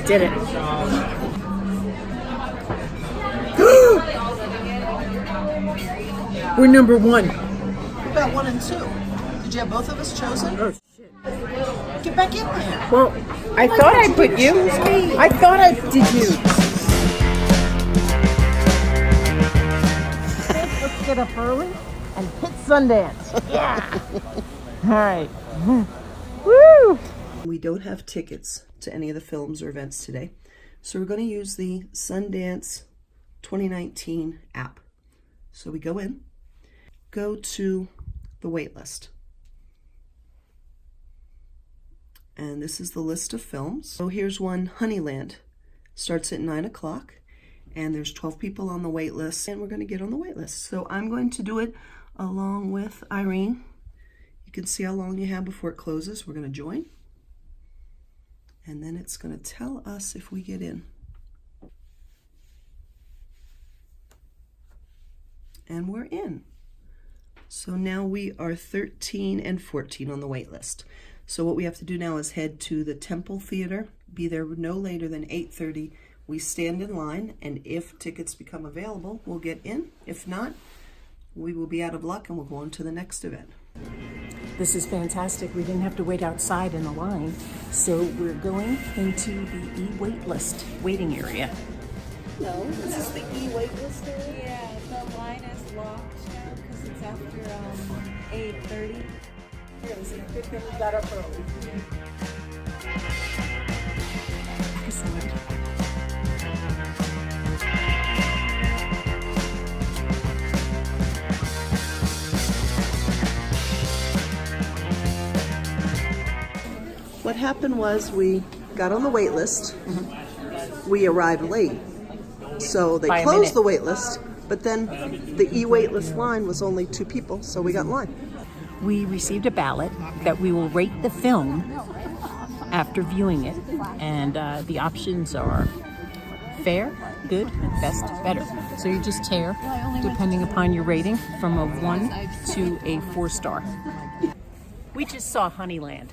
did it. We're number 1. What about 1 and 2? Did you have both of us chosen? Oh, shit. Get back in there. Well, I thought I put you. I thought I did you. Let's get up early and hit Sundance. Yeah. All right. Woo! We don't have tickets to any of the films or events today, so we're going to use the Sundance 2019 app. So we go in, go to the waitlist. And this is the list of films. So here's one, Honeyland. Starts at 9 o'clock, and there's 12 people on the wait list, and we're going to get on the wait list. So I'm going to do it along with Irene. You can see how long you have before it closes. We're going to join, and then it's going to tell us if we get in. And we're in. So now we are 13 and 14 on the wait list. So what we have to do now is head to the Temple Theater, be there no later than 8:30. We stand in line, and if tickets become available, we'll get in. If not, we will be out of luck and we'll go on to the next event. This is fantastic. We didn't have to wait outside in the line. So we're going into the eWaitlist waiting area. No, this is the eWaitlist area. Yeah, the line is locked now because it's after 8:30. Good thing we got up early. Excellent. What happened was we got on the wait list. We arrived late, so they By a closed the minute. wait list, but then the e-waitlist line was only 2 people, so we got in line. We received a ballot that we will rate the film after viewing it, and the options are fair, good, best, better. So you just tear, depending upon your rating, from a 1 to a 4-star. We just saw Honeyland.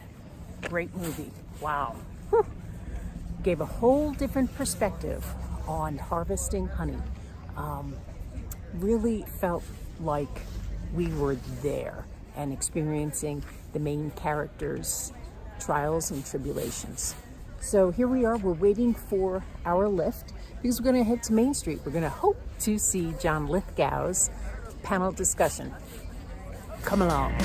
Great movie. Wow. Whew. Gave a whole different perspective on harvesting honey. Really felt like we were there and experiencing the main characters' trials and tribulations. So here we are, we're waiting for our lift because we're gonna head to Main Street. We're gonna hope to see John Lithgow's panel discussion. Come along.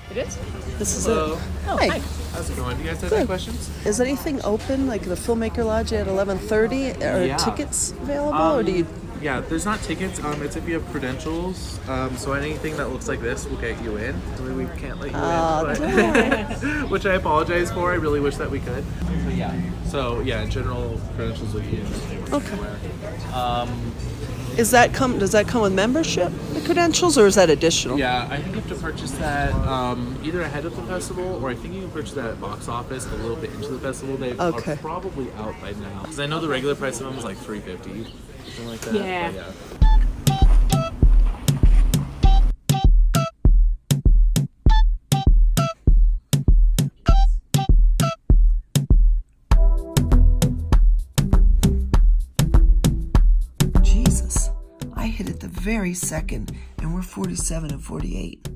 It is? This is Hello. it. Oh, Hi. hi. How's it going? Do you guys have Good. any questions? Is anything open, like the Filmmaker Lodge at 11:30? Are Yeah. tickets available, or do you? Yeah, there's not tickets. It's if you have credentials. So anything that looks like this will get you in. So we can't let you in, but, which I apologize for. I really wish that we could. So yeah, in general, credentials will get you in. Okay. Does that come with membership, the credentials, or is that additional? Yeah, I think you have to purchase that either ahead of the festival, or I think you can purchase that at box office a little bit into the festival. They Okay. are probably out by now. Because I know the regular price of them is like $350, something like that. Yeah. But yeah. Jesus, I hit it the very second, and we're 47 and 48.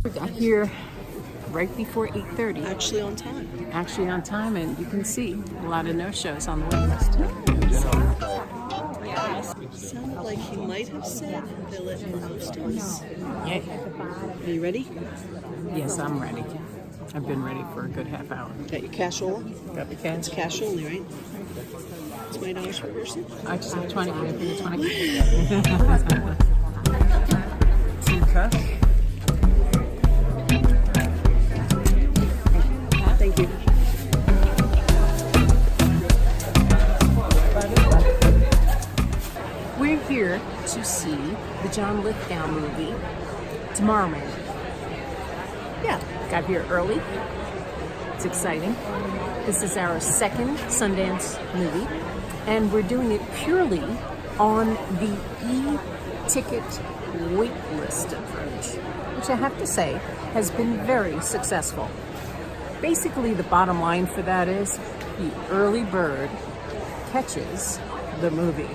We got here right before 8:30. Actually on time. Actually on time, and you can see a lot of no-shows on the wait list. Sounded like he might have said they let me host us. Yeah. Are you ready? Yes, I'm ready. I've been ready for a good half hour. Got your cash only? Got the cash? It's cash only, right? It's $20 per person? I just have 20. Can I pay you 20? 2 cups. Thank you. We're here to see the John Lithgow movie, Tomorrowland. Yeah, got here early. It's exciting. This is our second Sundance movie, and we're doing it purely on the e-ticket waitlist approach, which I have to say has been very successful. Basically, the bottom line for that is the early bird catches the movie.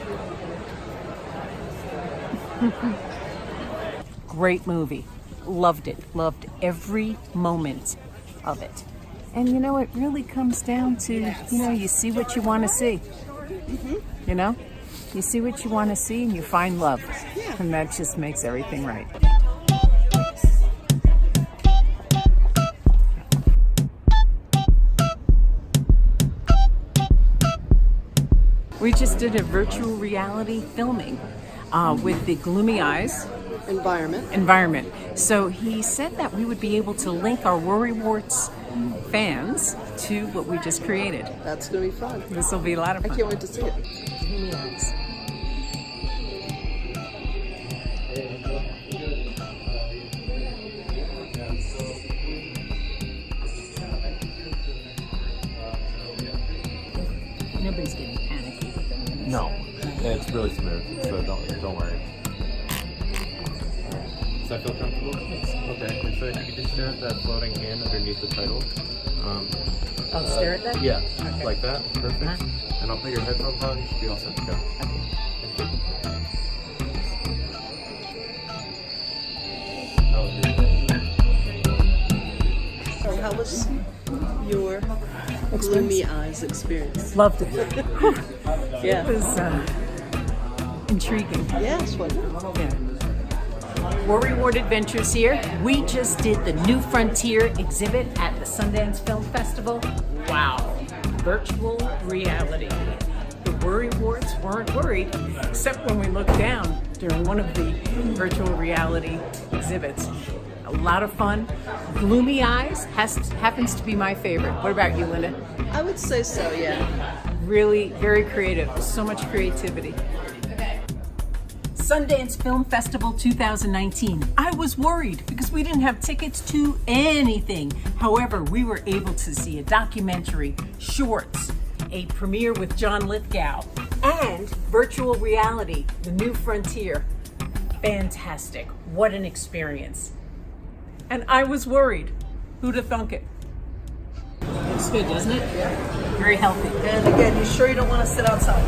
Great movie. Loved it. Loved every moment of it. And you know, it really comes down to, you know, you see what you want to see. You know? You see what you want to see and you find love. And that just makes everything right. We just did a virtual reality filming with the Gloomy Eyes environment. So he said that we would be able to link our Worrywarts fans to what we just created. That's going to be fun. This will be a lot of fun. I can't wait to see it. Gloomy Eyes. Nobody's getting panicky with them. No, it's really smooth, so don't worry. Does that feel comfortable? Okay, and so if you could just stare at that floating hand underneath the title. I'll stare at that? Yeah, Okay. like that, perfect. And I'll put your headphones on, you should be all set to go. So how was your Gloomy Eyes experience? Loved it. Yeah. It was intriguing. Yes, what? Yeah. Worrywart Adventures here. We just did the New Frontier exhibit at the Sundance Film Festival. Wow. Virtual reality. The Worrywarts weren't worried, except when we looked down during one of the virtual reality exhibits. A lot of fun. Gloomy Eyes happens to be my favorite. What about you, Linda? I would say so, yeah. Really very creative. So much creativity. Sundance Film Festival 2019. I was worried because we didn't have tickets to anything. However, we were able to see a documentary, shorts, a premiere with John Lithgow, and virtual reality, The New Frontier. Fantastic. What an experience. And I was worried. Who'd have thunk it? It's good, doesn't it? Yeah. Very healthy. And again, you sure you don't want to sit outside?